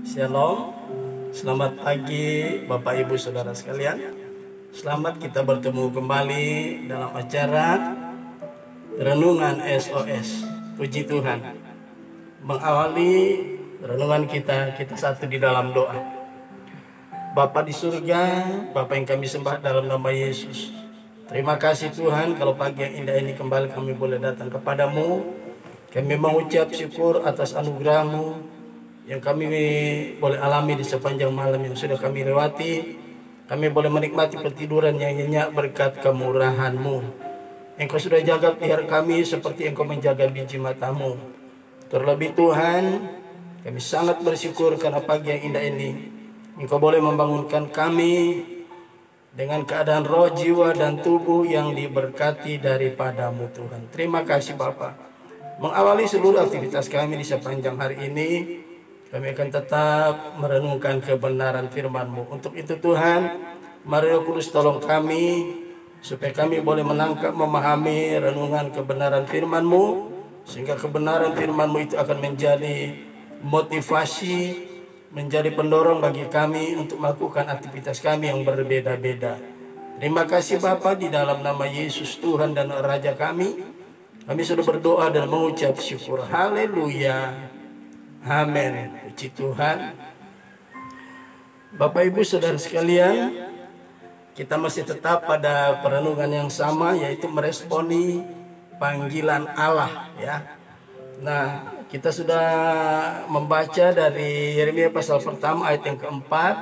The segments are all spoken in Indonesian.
Shalom, selamat pagi Bapak Ibu Saudara sekalian. Selamat kita bertemu kembali dalam acara Renungan SOS. Puji Tuhan. Mengawali renungan kita satu di dalam doa. Bapa di surga, Bapa yang kami sembah dalam nama Yesus. Terima kasih Tuhan kalau pagi yang indah ini kembali kami boleh datang kepadamu. Kami mengucap syukur atas anugerah-Mu yang kami boleh alami di sepanjang malam yang sudah kami lewati. Kami boleh menikmati pertiduran yang nyenyak berkat kemurahan-Mu. Engkau sudah jaga pelihara kami seperti Engkau menjaga biji mata-Mu. Terlebih Tuhan, kami sangat bersyukur karena pagi yang indah ini Engkau boleh membangunkan kami dengan keadaan roh, jiwa, dan tubuh yang diberkati daripada-Mu Tuhan. Terima kasih Bapa. Mengawali seluruh aktivitas kami di sepanjang hari ini, kami akan tetap merenungkan kebenaran firman-Mu. Untuk itu Tuhan, mari Roh Kudus tolong kami, supaya kami boleh menangkap, memahami renungan kebenaran firman-Mu, sehingga kebenaran firman-Mu itu akan menjadi motivasi, menjadi pendorong bagi kami untuk melakukan aktivitas kami yang berbeda-beda. Terima kasih Bapa, di dalam nama Yesus Tuhan dan Raja kami sudah berdoa dan mengucap syukur. Haleluya. Amin. Puji Tuhan. Bapak Ibu Saudara sekalian, kita masih tetap pada perenungan yang sama, yaitu meresponi panggilan Allah, ya. Nah, kita sudah membaca dari Yeremia pasal pertama ayat yang keempat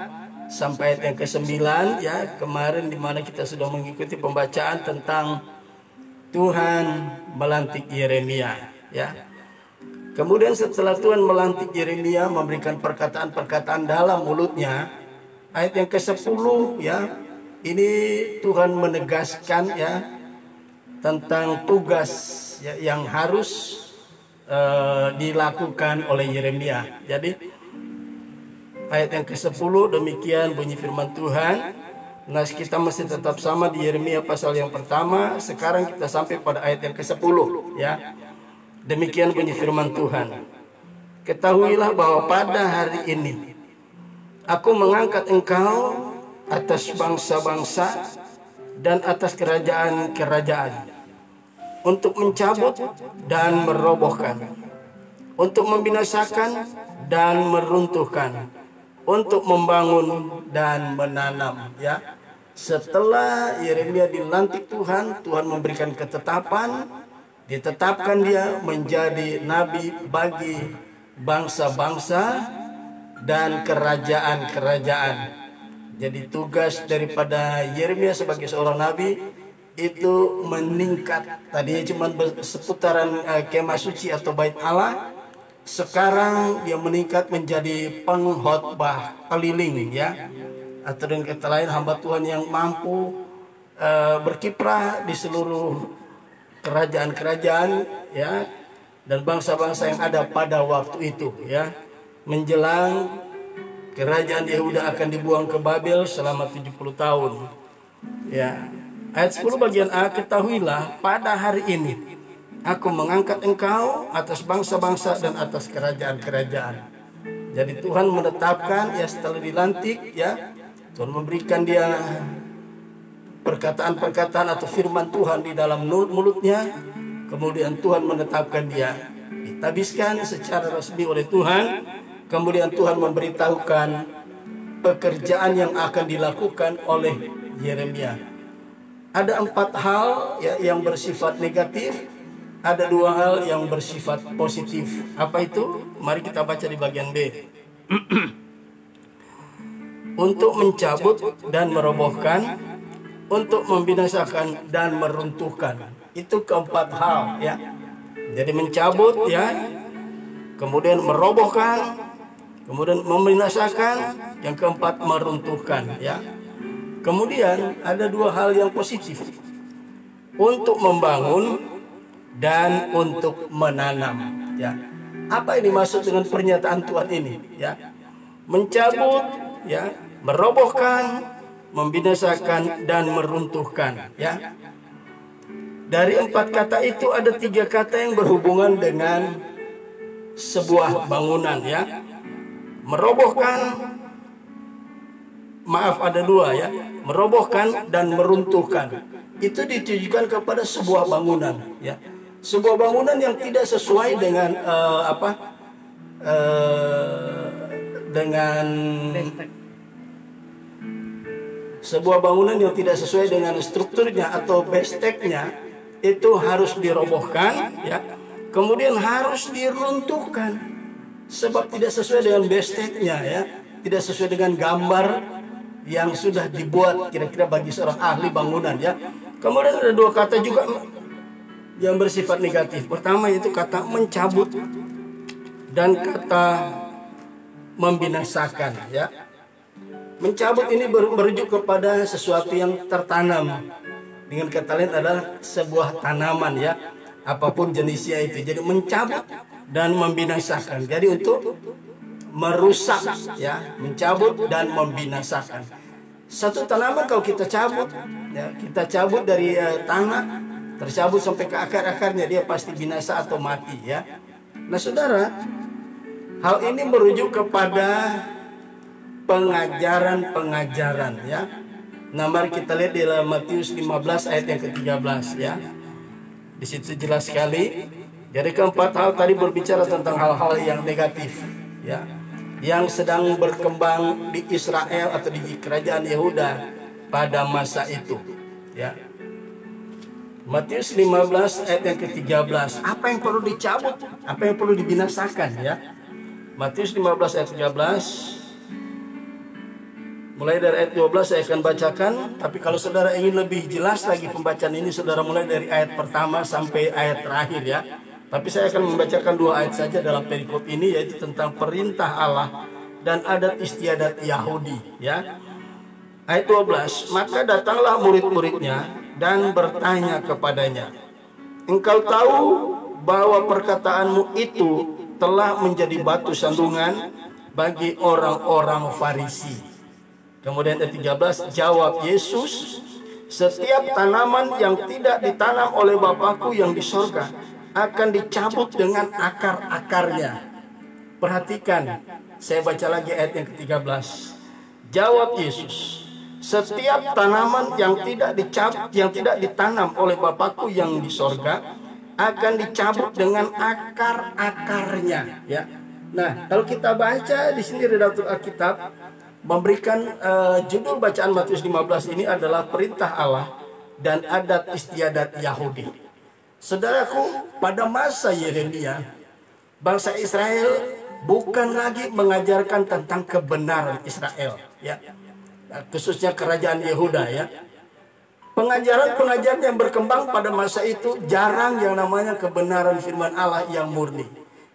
sampai ayat yang ke-9, ya. Kemarin di mana kita sudah mengikuti pembacaan tentang Tuhan melantik Yeremia, ya. Kemudian setelah Tuhan melantik Yeremia, memberikan perkataan-perkataan dalam mulutnya, ayat yang ke-10, ya, ini Tuhan menegaskan, ya, tentang tugas, ya, yang harus dilakukan oleh Yeremia. Jadi ayat yang ke-10 demikian bunyi firman Tuhan. Nah, kita masih tetap sama di Yeremia pasal yang pertama. Sekarang kita sampai pada ayat yang ke-10, ya. Demikian bunyi firman Tuhan. Ketahuilah bahwa pada hari ini Aku mengangkat engkau atas bangsa-bangsa dan atas kerajaan-kerajaan, untuk mencabut dan merobohkan, untuk membinasakan dan meruntuhkan, untuk membangun dan menanam, ya. Setelah Yeremia dilantik Tuhan memberikan ketetapan, ditetapkan dia menjadi nabi bagi bangsa-bangsa dan kerajaan-kerajaan. Jadi tugas daripada Yeremia sebagai seorang nabi itu meningkat. Tadinya cuma seputaran kemah suci atau bait Allah. Sekarang dia meningkat menjadi pengkhotbah keliling, ya. Atau dengan kata lain, hamba Tuhan yang mampu berkiprah di seluruh kerajaan-kerajaan, ya, dan bangsa-bangsa yang ada pada waktu itu, ya. Menjelang kerajaan Yehuda akan dibuang ke Babel selama 70 tahun. Ya. Ayat 10 bagian A, ketahuilah pada hari ini Aku mengangkat engkau atas bangsa-bangsa dan atas kerajaan-kerajaan. Jadi Tuhan menetapkan, ya, setelah dilantik, ya, Tuhan memberikan dia perkataan-perkataan atau firman Tuhan di dalam mulutnya. Kemudian Tuhan menetapkan dia, ditabiskan secara resmi oleh Tuhan. Kemudian Tuhan memberitahukan pekerjaan yang akan dilakukan oleh Yeremia. Ada 4 hal, ya, yang bersifat negatif. Ada 2 hal yang bersifat positif. Apa itu? Mari kita baca di bagian B. Untuk mencabut dan merobohkan, untuk membinasakan dan meruntuhkan. Itu keempat hal, ya. Jadi mencabut, ya, kemudian merobohkan, kemudian membinasakan, yang keempat meruntuhkan, ya. Kemudian ada 2 hal yang positif. Untuk membangun dan untuk menanam, ya. Apa yang dimaksud dengan pernyataan Tuhan ini, ya? Mencabut, ya, merobohkan, membinasakan dan meruntuhkan, ya. Dari 4 kata itu ada 3 kata yang berhubungan dengan sebuah bangunan, ya. Merobohkan, maaf ada dua ya, merobohkan dan meruntuhkan. Itu ditujukan kepada sebuah bangunan ya. Sebuah bangunan yang tidak sesuai dengan dengan sebuah bangunan yang tidak sesuai dengan strukturnya atau besteknya, itu harus dirobohkan ya. Kemudian harus diruntuhkan sebab tidak sesuai dengan besteknya ya, tidak sesuai dengan gambar yang sudah dibuat kira-kira bagi seorang ahli bangunan ya. Kemudian ada dua kata juga yang bersifat negatif. Pertama itu kata mencabut dan kata membinasakan ya. Mencabut ini merujuk kepada sesuatu yang tertanam. Dengan kata lain adalah sebuah tanaman ya, apapun jenisnya itu. Jadi mencabut dan membinasakan. Jadi untuk merusak ya, mencabut dan membinasakan. Satu tanaman kalau kita cabut ya, kita cabut dari tanah, tercabut sampai ke akar-akarnya, dia pasti binasa atau mati ya. Nah saudara, hal ini merujuk kepada pengajaran-pengajaran ya. Nah mari kita lihat di dalam Matius 15 ayat yang ke-13 ya. Di situ jelas sekali. Jadi keempat hal tadi berbicara tentang hal-hal yang negatif ya, yang sedang berkembang di Israel atau di kerajaan Yehuda pada masa itu ya. Matius 15 ayat yang ke-13. Apa yang perlu dicabut? Apa yang perlu dibinasakan ya? Matius 15 ayat 13. Mulai dari ayat 12 saya akan bacakan. Tapi kalau saudara ingin lebih jelas lagi pembacaan ini, saudara mulai dari ayat pertama sampai ayat terakhir ya. Tapi saya akan membacakan dua ayat saja dalam perikop ini, yaitu tentang perintah Allah dan adat istiadat Yahudi ya. Ayat 12. Maka datanglah murid-muridnya dan bertanya kepadanya, engkau tahu bahwa perkataanmu itu telah menjadi batu sandungan bagi orang-orang Farisi. Kemudian ayat 13, jawab Yesus, setiap tanaman yang tidak ditanam oleh Bapakku yang di sorga akan dicabut dengan akar-akarnya. Perhatikan, saya baca lagi ayat yang ke-13. Jawab Yesus, setiap tanaman yang tidak ditanam oleh Bapakku yang di sorga akan dicabut dengan akar-akarnya ya. Nah, kalau kita baca di sini redaktur Alkitab memberikan judul bacaan Matius 15 ini adalah perintah Allah dan adat istiadat Yahudi. Saudaraku, pada masa Yeremia, bangsa Israel bukan lagi mengajarkan tentang kebenaran Israel ya, khususnya kerajaan Yehuda ya. Pengajaran-pengajaran yang berkembang pada masa itu jarang yang namanya kebenaran firman Allah yang murni.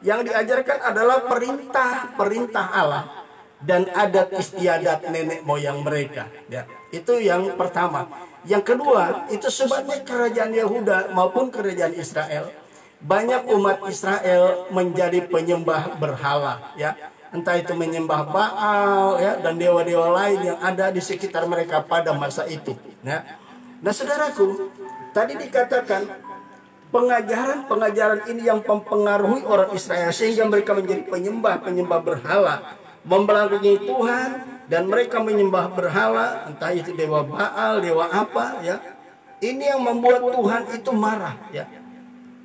Yang diajarkan adalah perintah-perintah Allah dan adat istiadat nenek moyang mereka ya. Itu yang pertama. Yang kedua, itu sebabnya kerajaan Yehuda maupun kerajaan Israel, banyak umat Israel menjadi penyembah berhala ya. Entah itu menyembah Baal ya, dan dewa-dewa lain yang ada di sekitar mereka pada masa itu ya. Nah saudaraku, tadi dikatakan pengajaran-pengajaran ini yang mempengaruhi orang Israel sehingga mereka menjadi penyembah berhala, membelakangi Tuhan, dan mereka menyembah berhala, entah itu dewa Baal, dewa apa ya. Ini yang membuat Tuhan itu marah ya.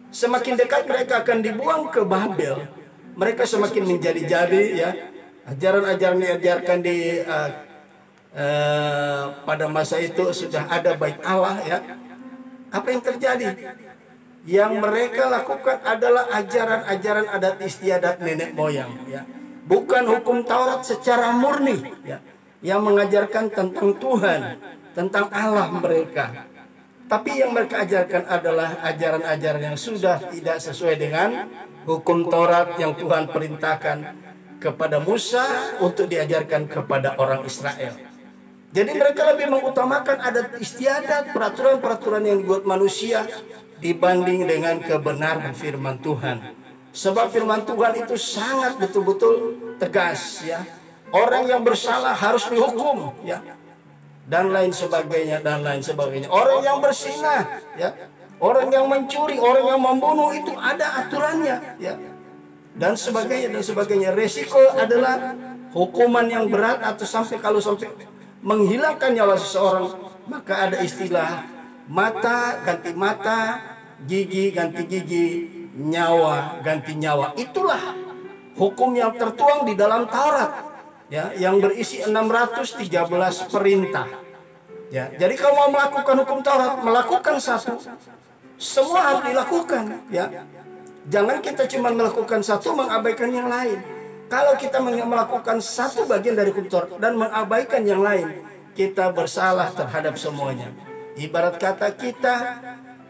Semakin dekat mereka akan dibuang ke Babel, mereka semakin menjadi-jadi ya. Ajaran-ajaran yang diajarkan di pada masa itu sudah ada bait Allah ya. Apa yang terjadi? Yang mereka lakukan adalah ajaran-ajaran adat istiadat nenek moyang ya. Bukan hukum Taurat secara murni ya, yang mengajarkan tentang Tuhan, tentang Allah mereka. Tapi yang mereka ajarkan adalah ajaran-ajaran yang sudah tidak sesuai dengan hukum Taurat yang Tuhan perintahkan kepada Musa untuk diajarkan kepada orang Israel. Jadi mereka lebih mengutamakan adat istiadat, peraturan-peraturan yang dibuat manusia dibanding dengan kebenaran firman Tuhan. Sebab firman Tuhan itu sangat betul-betul tegas ya. Orang yang bersalah harus dihukum ya. Dan lain sebagainya, dan lain sebagainya. Orang yang berzinah ya, orang yang mencuri, orang yang membunuh, itu ada aturannya ya. dan sebagainya. Resiko adalah hukuman yang berat atau kalau sampai menghilangkan nyawa seseorang, maka ada istilah mata ganti mata, gigi ganti gigi, nyawa ganti nyawa. Itulah hukum yang tertuang di dalam Taurat, ya, yang berisi 613 perintah. Ya, jadi kalau mau melakukan hukum Taurat, melakukan satu, semua harus dilakukan. Ya, jangan kita cuma melakukan satu, mengabaikan yang lain. Kalau kita melakukan satu bagian dari hukum Taurat dan mengabaikan yang lain, kita bersalah terhadap semuanya. Ibarat kata kita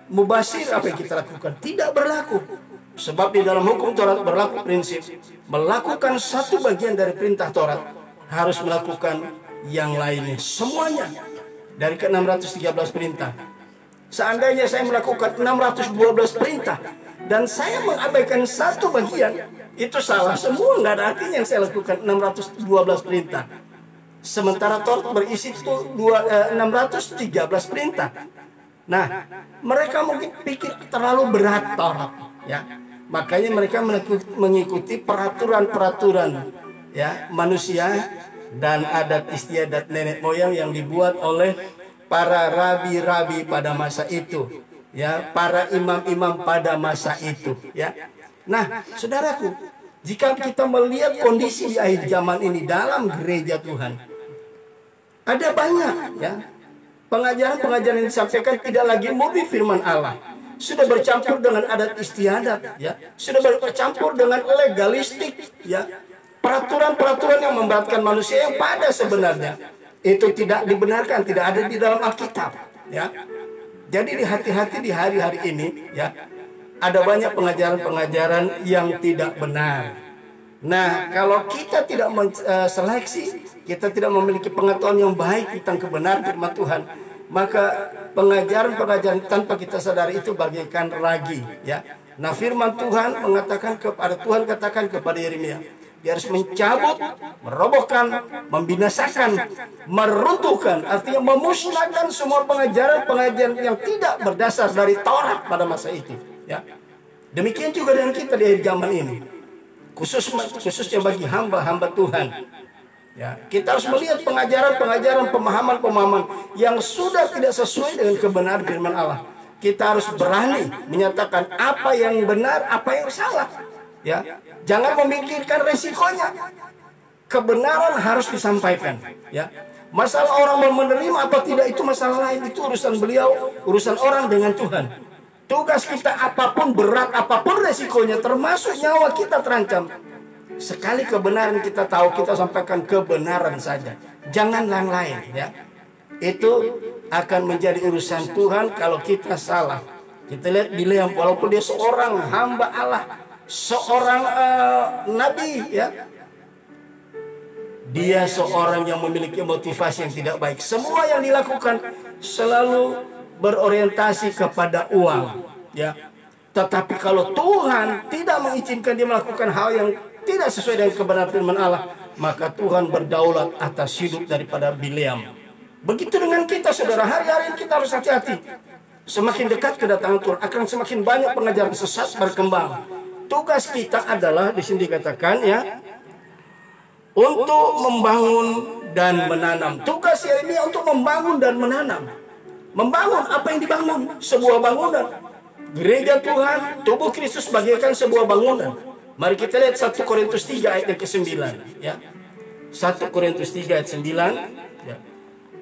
mubasir, apa yang kita lakukan tidak berlaku. Sebab di dalam hukum Taurat berlaku prinsip melakukan satu bagian dari perintah Taurat harus melakukan yang lainnya semuanya. Dari ke 613 perintah, seandainya saya melakukan 612 perintah dan saya mengabaikan satu bagian, itu salah semua, nggak ada artinya yang saya lakukan 612 perintah. Sementara Taurat berisi itu 613 perintah. Nah, mereka mungkin pikir terlalu berat Taurat, ya. Makanya mereka mengikuti peraturan-peraturan, ya, manusia dan adat istiadat nenek moyang yang dibuat oleh para rabi-rabi pada masa itu, ya, para imam-imam pada masa itu, ya. Nah, saudaraku, jika kita melihat kondisi di akhir zaman ini dalam gereja Tuhan, ada banyak, ya, pengajaran-pengajaran yang disampaikan tidak lagi murni firman Allah, sudah bercampur dengan adat istiadat, ya, sudah bercampur dengan legalistik, ya, peraturan-peraturan yang memberatkan manusia yang pada sebenarnya itu tidak dibenarkan, tidak ada di dalam Alkitab, ya. Jadi hati-hati di hari-hari ini, ya, ada banyak pengajaran-pengajaran yang tidak benar. Nah, kalau kita tidak seleksi, kita tidak memiliki pengetahuan yang baik tentang kebenaran firman Tuhan, maka pengajaran-pengajaran tanpa kita sadari itu bagaikan ragi, ya. Nah, firman Tuhan mengatakan Tuhan katakan kepada Yeremia, dia harus mencabut, merobohkan, membinasakan, meruntuhkan, artinya memusnahkan semua pengajaran-pengajaran yang tidak berdasar dari Taurat pada masa itu, ya. Demikian juga dengan kita di akhir zaman ini, khususnya bagi hamba-hamba Tuhan, ya. Kita harus melihat pengajaran-pengajaran, pemahaman-pemahaman yang sudah tidak sesuai dengan kebenaran firman Allah. Kita harus berani menyatakan apa yang benar, apa yang salah, ya. Jangan memikirkan resikonya. Kebenaran harus disampaikan, ya. Masalah orang mau menerima apa tidak itu masalah lain, itu urusan beliau, urusan orang dengan Tuhan. Tugas kita apapun berat, apapun resikonya, termasuk nyawa kita terancam, sekali kebenaran kita tahu, kita sampaikan kebenaran saja, jangan yang lain, ya. Itu akan menjadi urusan Tuhan. Kalau kita salah, kita lihat Bileam, walaupun dia seorang hamba Allah, seorang nabi, ya, dia seorang yang memiliki motivasi yang tidak baik. Semua yang dilakukan selalu berorientasi kepada uang, ya. Tetapi kalau Tuhan tidak mengizinkan dia melakukan hal yang tidak sesuai dengan kebenaran firman Allah, maka Tuhan berdaulat atas hidup daripada Bileam. Begitu dengan kita, saudara. Hari-hari kita harus hati-hati. Semakin dekat kedatangan Tuhan, akan semakin banyak pengajaran sesat berkembang. Tugas kita adalah di sini dikatakan, ya, untuk membangun dan menanam. Tugas Yeremia untuk membangun dan menanam. Membangun, apa yang dibangun? Sebuah bangunan. Gereja Tuhan, tubuh Kristus bagaikan sebuah bangunan. Mari kita lihat 1 Korintus 3 ayat yang ke-9, ya. 1 Korintus 3 ayat 9, ya.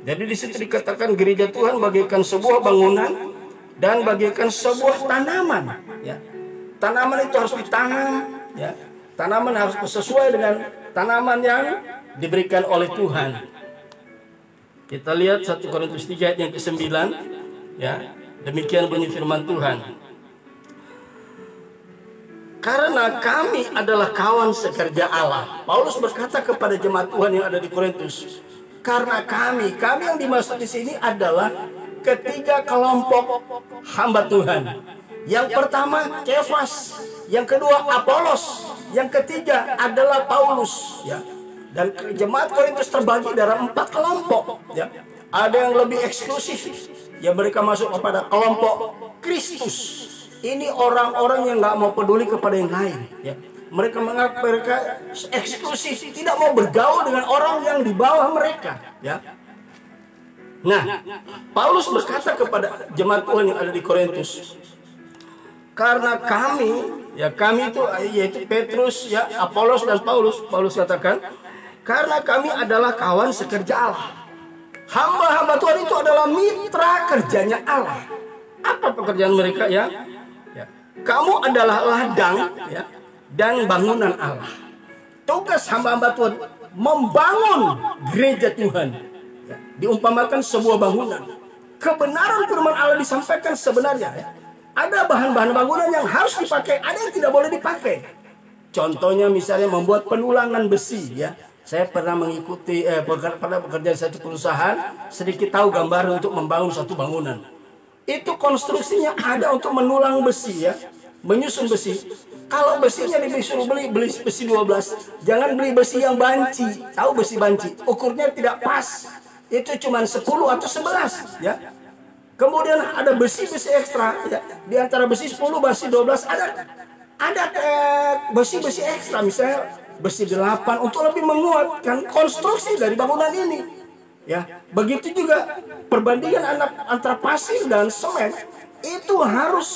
Jadi di situ dikatakan gereja Tuhan bagaikan sebuah bangunan dan bagaikan sebuah tanaman, ya. Tanaman itu harus ditanam, ya. Tanaman harus sesuai dengan tanaman yang diberikan oleh Tuhan. Kita lihat 1 Korintus 3 ayat yang ke-9, ya. Demikian bunyi firman Tuhan. Karena kami adalah kawan sekerja Allah. Paulus berkata kepada jemaat Tuhan yang ada di Korintus, karena kami yang dimaksud di sini adalah ketiga kelompok hamba Tuhan. Yang pertama Kefas, yang kedua Apolos, yang ketiga adalah Paulus, ya. Dan jemaat Korintus terbagi dalam 4 kelompok, ya. Ada yang lebih eksklusif, ya, mereka masuk kepada kelompok Kristus. Ini orang-orang yang nggak mau peduli kepada yang lain, ya. Mereka menganggap mereka eksklusif, tidak mau bergaul dengan orang yang di bawah mereka, ya. Nah, Paulus berkata kepada jemaat Tuhan yang ada di Korintus, karena kami itu yaitu Petrus, ya, Apolos dan Paulus. Paulus katakan, karena kami adalah kawan sekerja Allah. Hamba-hamba Tuhan itu adalah mitra kerjanya Allah. Apa pekerjaan mereka, ya? Kamu adalah ladang, ya, dan bangunan Allah. Tugas hamba-hamba Tuhan membangun gereja Tuhan. Ya, diumpamakan sebuah bangunan. Kebenaran firman Allah disampaikan sebenarnya, ya. Ada bahan-bahan bangunan yang harus dipakai, ada yang tidak boleh dipakai. Contohnya misalnya membuat penulangan besi, ya. Saya pernah mengikuti pernah bekerja di satu perusahaan, sedikit tahu gambaran untuk membangun satu bangunan. Itu konstruksinya ada untuk menulang besi, ya, menyusun besi. Kalau besinya disuruh beli besi 12, jangan beli besi yang banci. Tahu besi banci? Ukurnya tidak pas. Itu cuma 10 atau 11, ya. Kemudian ada besi-besi ekstra, ya. Di antara besi 10, besi 12 ada besi-besi ekstra, misalnya besi 8 untuk lebih menguatkan konstruksi dari bangunan ini, ya. Begitu juga perbandingan antara pasir dan semen itu harus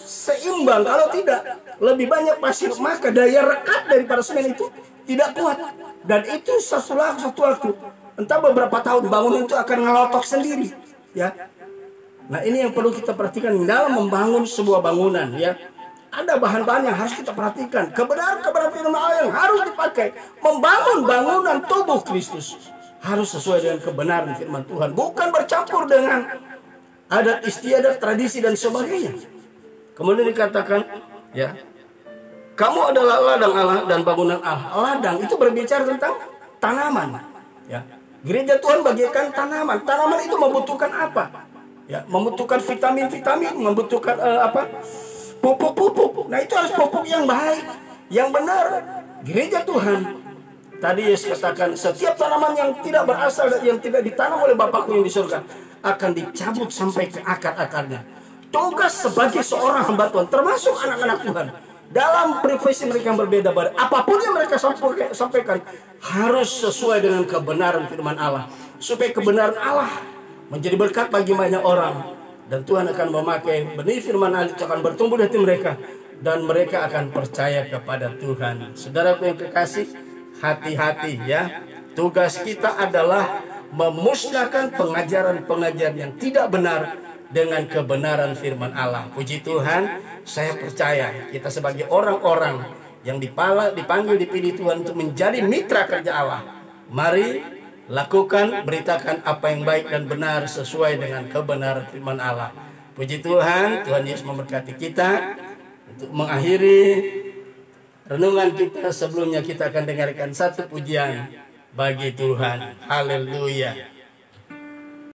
seimbang. Kalau tidak, lebih banyak pasir, maka daya rekat daripada semen itu tidak kuat. Dan itu satu waktu, entah beberapa tahun, bangunan itu akan ngelotok sendiri, ya. Nah, ini yang perlu kita perhatikan dalam membangun sebuah bangunan, ya. Ada bahan-bahan yang harus kita perhatikan. Kebenaran firman Allah yang harus dipakai membangun bangunan tubuh Kristus harus sesuai dengan kebenaran firman Tuhan, bukan bercampur dengan adat istiadat, tradisi dan sebagainya. Kemudian dikatakan, ya, kamu adalah ladang Allah dan bangunan Allah. Ladang itu berbicara tentang tanaman, ya. Gereja Tuhan bagaikan tanaman. Tanaman itu membutuhkan apa? Ya, membutuhkan vitamin-vitamin, membutuhkan pupuk-pupuk. Nah, itu harus pupuk yang baik, yang benar. Gereja Tuhan, tadi Yesus katakan, setiap tanaman yang tidak berasal, yang tidak ditanam oleh Bapakku yang di surga, akan dicabut sampai ke akar-akarnya. Tugas sebagai seorang hamba Tuhan, termasuk anak-anak Tuhan, dalam profesi mereka yang berbeda-beda, apapun yang mereka sampaikan harus sesuai dengan kebenaran firman Allah, supaya kebenaran Allah menjadi berkat bagi banyak orang. Dan Tuhan akan memakai benih firman Allah itu akan bertumbuh di hati mereka, dan mereka akan percaya kepada Tuhan. Saudaraku yang kekasih, hati-hati, ya. Tugas kita adalah memusnahkan pengajaran-pengajaran yang tidak benar dengan kebenaran firman Allah. Puji Tuhan, saya percaya kita sebagai orang-orang yang dipanggil, dipilih Tuhan untuk menjadi mitra kerja Allah. Mari lakukan, beritakan apa yang baik dan benar sesuai dengan kebenaran firman Allah. Puji Tuhan, Tuhan Yesus memberkati kita. Untuk mengakhiri renungan kita, sebelumnya kita akan dengarkan satu pujian bagi Tuhan. Haleluya.